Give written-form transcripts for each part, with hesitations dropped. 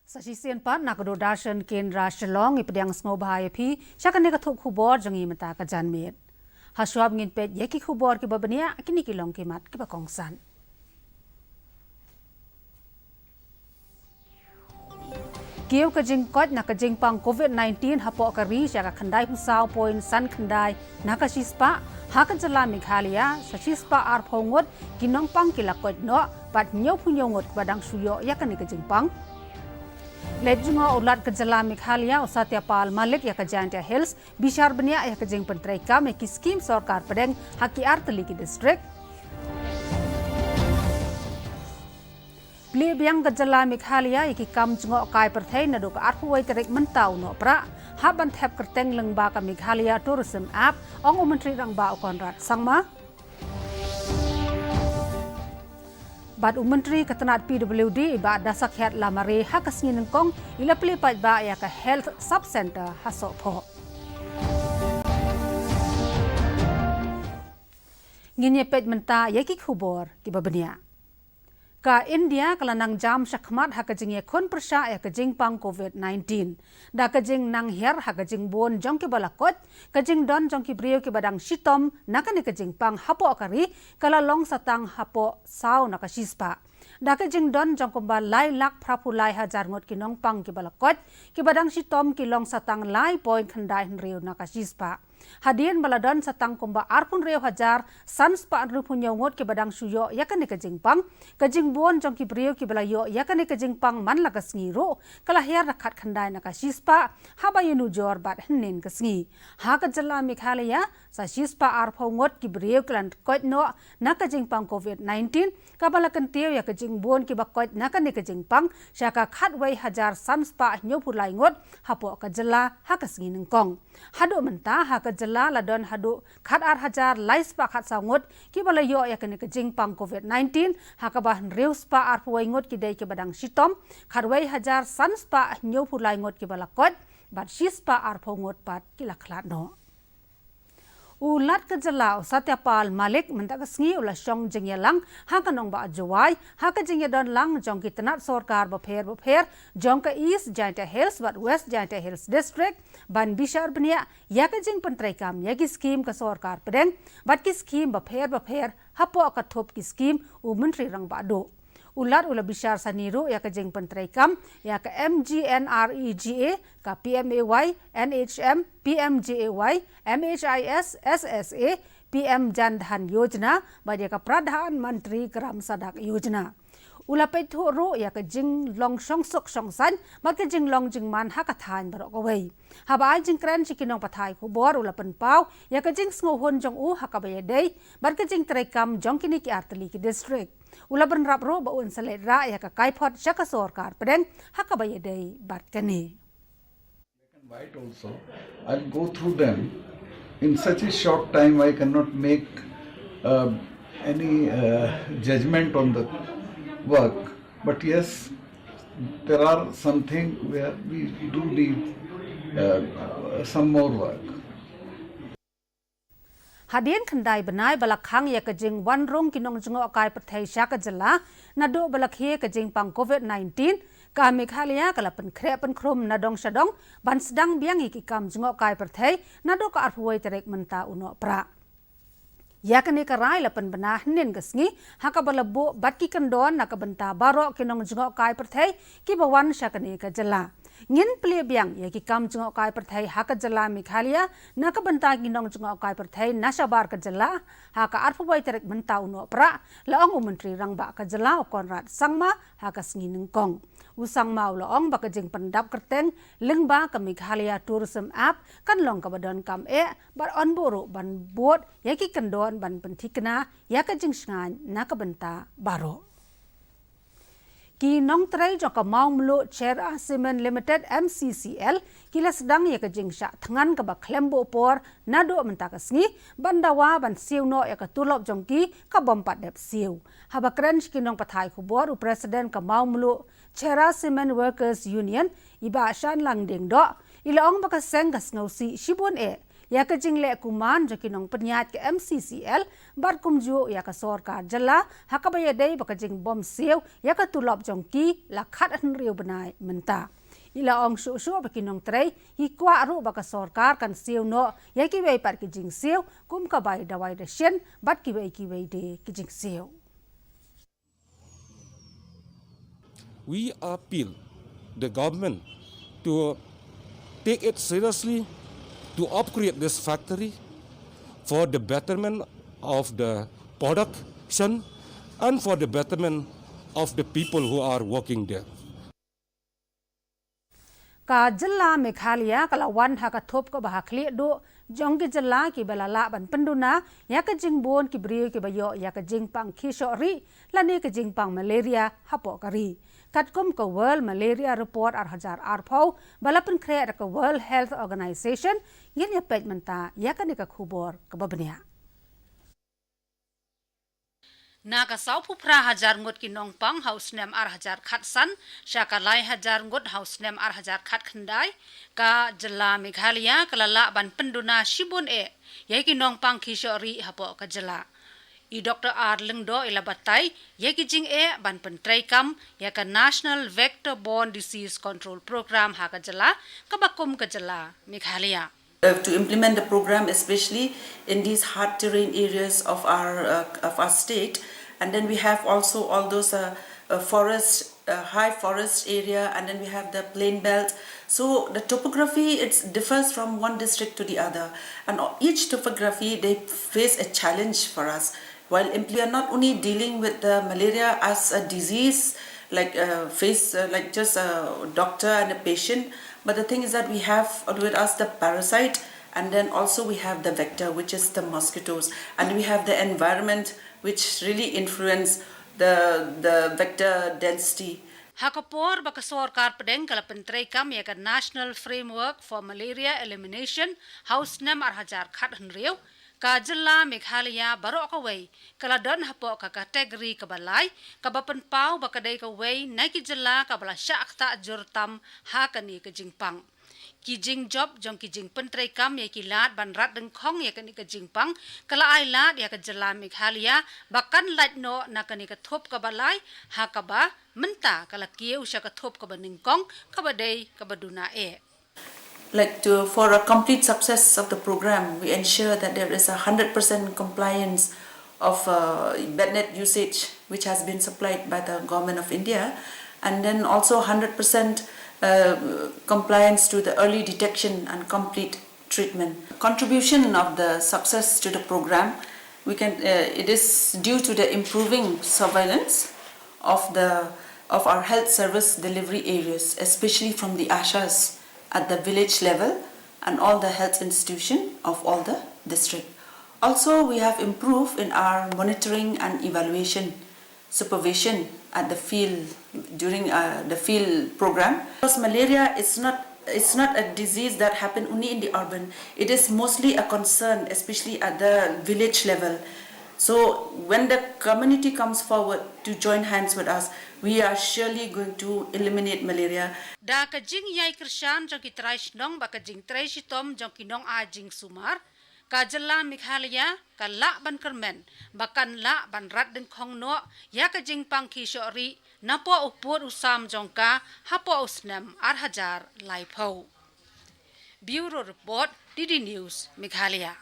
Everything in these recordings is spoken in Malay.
Sasisian pat nakado darshan kendra Shillong ipediang snobhai phi syakane kathuk khubor jangi mata ka janmet. Haswab ngin pet yeki khubor ki babania kini kilong kimat ki bakongsan. Kieu ka jing kot na ka jing pang COVID-19 hapo ka ri sya ka khandai husau point san khandai na ka shispa ha ka jala Meghalaya sa shispa ar phongot kinong pang kilakot no pat nyo phunyongot badang suyo yakani ka jing pang. Lejunga ulat ke jala Meghalaya usatya pal malik ya ke Janta Hills bishar benia ya ke jeng pentreka me ki skim sarkar pedeng haki arteli ki district. Beli biang ke jala Meghalaya iki kam jungo kai perthai na do ka arpuai terek mentau no pra haban thep kerteng lengba ka Meghalaya tourism app ong menteri rang ba konrad sangma. Bad Menteri Ketenat PWD iba dasak het lamare hakas nginengkong ila pelipat ba ya ka health sub center hasok po. Nginyepet menta yaki khubor ki babania. Ka India kalanang jam syakmat hakajing kon persya ya kajing pang COVID-19. Da kajing nang her hakajing bon jong ki balakot, kajing don jong ki brio ki badang shitom nakani kajing pang hapo akari kala long satang hapo saw nakashispa. Da kajing don jong kumba lai lak prapu lai hajar ngot ki nong pang ki balakot, ki badang shitom ki long satang lai point khandai rio nakashispa. Hadian baladon satang kumba arpun reo hajar sans pa anru punyongot ke badang suyo yakane ke jingpang kajing buon jong ki brio ki balayo yakane ke jingpang man la kasngiro kala her rakat khandai na ka shispa haba yunu jor bat hnen kasngi ha ka jala Meghalaya sa shispa ar phongot ki brio klan kot no na ka jingpang COVID-19 ka balakan teo ya ka jing buon ki bakot na ka ne ka jingpang syaka khatwai hajar sans pa nyopulai ngot hapo ka jala ha kasngi nengkong hado menta ha ka jala ladon hadu khat ar hajar lais pa khat sangot ki balayo ya kene ke jingpang COVID-19 hakabah reus pa ar puai ngot ki dei ke badang sitom kharwai hajar sans pa nyo phulai ngot ki balakot bat shis pa ar phongot pat ki lakhlat no ulat ke jala satyapal malik mentak sngi ula shong jingyalang ha kanong ba jawai ha ka jingyadon lang jong ki tanat sarkar ba pher jong ka east Janta Hills but west Janta Hills district ban bishar bnia ya ka jing pentrekam ya ki scheme ka sarkar pedeng bat ki scheme ba pher hapo ka thop ki scheme u menteri rang ba do ulat ula bishar saniru ya ka jing pentrekam ya ka MGNREGA ka PMAY NHM PMJAY MHIS SSA PM Jan Dhan Yojana badia ka Pradhan Mantri Gram Sadak Yojana ula pethu ro ya ka jing long song sok song san mat ka jing long jing man ha ka than barok away haba jing kran chikinong pathai ko bor ula pen pau ya ka jing sngo hon jong u ha ka bay dei bar ka jing trekam jong kini ki arteli ki district ula ben rap ro ba un salet ra ya ka kaipot shaka sarkar pedeng ha ka bay dei bat kani white also I'll go through them in such a short time I cannot make any judgment on the work, but yes, there are something where we do need some more work. Hadian khandai benai balak hang ya kajing wan rong kinong jungo akai perthai sya ka jala nado balak he kajing pang COVID-19 ka Meghalaya kala pen khre pen khrom nadong sadong ban sedang biang iki kam jungo akai perthai nado ka arpuai terek menta uno pra yakane ka rai lapan benah nen gasngi haka balabo batki kandon nakabenta baro kinong jungo kai perthai ki bawan syakane ka jala ngin ple biang yaki kam jungo kai perthai haka jala Meghalaya nakabenta kinong jungo kai perthai nasabar ka jala haka arpubai terek menta uno pra laong menteri rang ba ka jala konrad sangma haka sngi nengkong usang mau laong ba ka jing pendap kerteng lengba ka Meghalaya tourism app kan long ka badon kam bar on boro ban bot yaki kandon ban pentikna ya ka jing sngan nakabenta baro ki nong trai jo ka mau mlo Khasi Cement Limited MCCL kila sedang ya ka jing sha thangan ka ba klembo por nado menta ka sngi bandawa ban siu no ya ka tulop jongki ka bompat dep siu haba krench ki nong pathai khubor u president ka mau mlo Khasi Cement Workers Union iba shan lang ding do ilaong ba ka seng ka sngosi shibon ya ka jing le kuman jo kinong penyat ke MCCL bar kumju ya ka sarkar jala hakabaya dei baka jing bom siu ya ka tulop jongki la khat an riu benai menta ila ong su baki nong trei hi kwa ru baka sarkar kan siu no ya ki wei par ki jing siu kum ka bai dawai de shen bat ki wei de ki jing siu. We appeal the government to take it seriously to upgrade this factory for the betterment of the production and for the betterment of the people who are working there. Ka jilla Meghalaya kalawan haka thop ka bahakli do jong ki jilla ki balala ban penduna ya ka jingbon ki brio ki bayo ya ka jingpang kishori lani ka jingpang malaria hapo kari katkum ka World Malaria Report 2000 balapan kre ka World Health Organization yin ya pej menta ya ka ni ka khubor ka babnia Naga sau pupra hajar ngot ki nongpang house nem hajar khatsan syakalai hajar ngot house nem hajar khat khandai ka jela Meghalaya kalala ban penduna shibun yai ki nongpang kishori hapo ka jela I Dr. R. Lengdo ilabatai yai ki jing ban pentrai kam ya ka National Vector Borne Disease Control Program ha ka jela ka bakum ka jela Meghalaya to implement the program, especially in these hard terrain areas of our state, and then we have also all those high forest area, and then we have the plain belt. So the topography differs from one district to the other, and each topography they face a challenge for us. While we are not only dealing with the malaria as a disease, like like just a doctor and a patient. But the thing is that we have with us the parasite, and then also we have the vector, which is the mosquitoes, and we have the environment, which really influence the vector density. Hakapor baka sarkar pedeng kala pentrai kam ya ka National Framework for Malaria Elimination House nem hajar khat hanriu ka jilla Meghalaya baro ka wei kala don hapo ka kategori ka balai ka bapen pau baka dei ka wei naiki jilla ka bala syak ta jurtam ha kani ka jingpang ki jing job jong ki jing pentrai kam ya ki lat ban rat deng khong ya kani ka jingpang kala ai lat ya ka jilla Meghalaya bakan lat no na kani ka thop ka balai ha ka ba menta kala kieu sya ka thop ka baningkong ka badei ka baduna For a complete success of the program, we ensure that there is 100% compliance of bed net usage, which has been supplied by the government of India, and then also 100% compliance to the early detection and complete treatment. Contribution of the success to the program, it is due to the improving surveillance of our health service delivery areas, especially from the ASHAs at the village level and all the health institution of all the district. Also, we have improved in our monitoring and evaluation supervision at the field during the field program. Because malaria is not a disease that happens only in the urban. It is mostly a concern, especially at the village level. So when the community comes forward to join hands with us, we are surely going to eliminate malaria. Da ka jing yai krishan jong ki trai nong ba ka jing trai sitom jong ki nong a jing sumar ka jalla Meghalaya ka la ban kermen bakan la ban rat deng khong no ya ka jing pang ki shori napo upur usam jong ka hapo usnem hajar lai phau Bureau Report DD News Meghalaya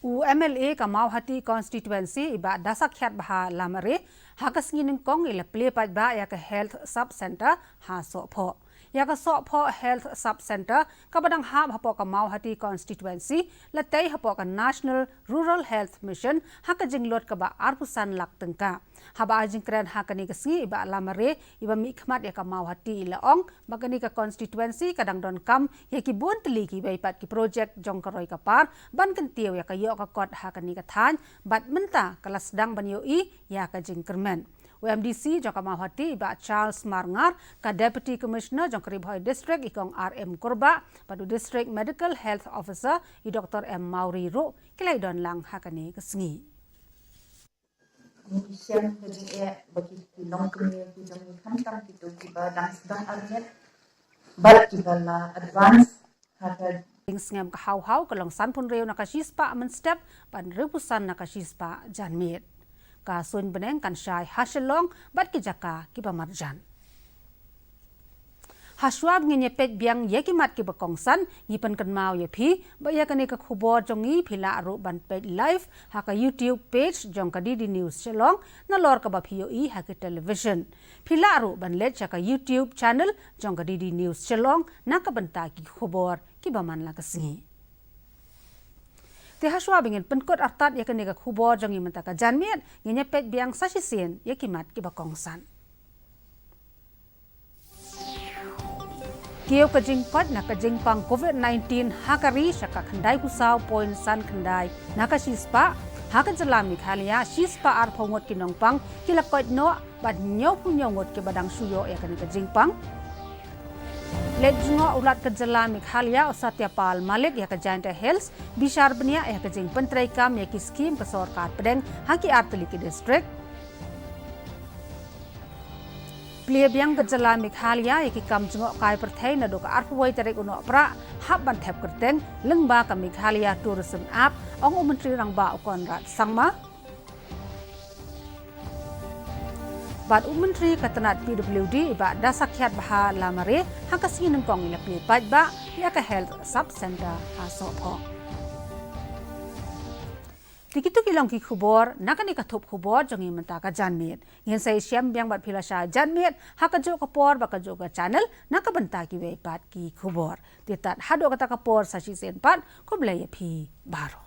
UMLA ka Mauhati constituency iba dasak khyat bah lamare hakas ngining kong ila play pat ba ya ka health sub center ha so pho ya ka so pho health sub center ka badang ha hapo ka Mauhati constituency latei hapo ka National Rural Health Mission haka jinglot ka ba arpusan lak tengka haba ajing kran hakani ka si iba lamare iba mi khmat ya ka Mauhati ila ong bagani ka constituency kadang don kam ya ki bun tli ki bai pat ki project jong ka roi ka par ban kan tieu ya ka yo ka kot hakani ka than bat menta kala sedang ban yo I ya ka jing kermen UMDC jong ka Mauhati iba Charles Marngar ka Deputy Commissioner jong Karibhoy District ikong RM Korba padu District Medical Health Officer I Dr. M Mauri Ro kilai don lang hakani ka sngi Siang kerja bagi nong kemia kujang kantang itu kita dan sedang arnya balik kita lah advance harga Ngam ka hau kalong san pun reu nakashispa man step pan repusan nakashispa janmit. Ka sun beneng kan syai Shillong bat ki jaka ki pamarjan. Haswab ngi nyepet biang yekimat ki bakongsan ngipan kan mau ye phi ba ya kani ka khubor jongi phila aru ban page live ha ka YouTube page jong ka DD News Shillong na lor ka ba POE ha ka television phila aru ban let cha ka YouTube channel jong ka DD News Shillong na ka banta ki khubor ki ba man la ka singi te haswab ngin penkot artat ya kani ka khubor jongi manta ka janmiat ngi nyepet biang sasisen yekimat ki bakongsan Kiyo ka jingpat na ka jingpang COVID-19 hakari siya ka khanday kusaw point san khanday nakasispa haka jalami khalia sispa ar phongot kinongpang kilakot no bad nyaw punyongot ke badang suyo ya kani ka jingpang lejungo ulat ka jalami khalia osatyapal malik ya ka giant health bishar bnia ya ka jing pentrai kam ya ki scheme ka sarkar pedeng haki artli ki district Plia biang gejala Meghalaya iki kam jengok kai perthai na do ka arpwai tarik uno pra hab ban thep kerteng lengba ka Meghalaya tourism app ong menteri rang ba kon rat sangma Bad menteri katanat PWD iba dasakhyat baha lamare hakasi nang kong ila pli pat ba ya ka health sub center asopho Tikitu kilong ki khubor nakani ka thop khubor jongi manta ka janmit ngin sai siam biang bat philasha janmit hakajo ka por ba ka jo ka channel naka banta ki we pat ki khubor titat hado ka ta ka por sashi sen pat kublai phi baro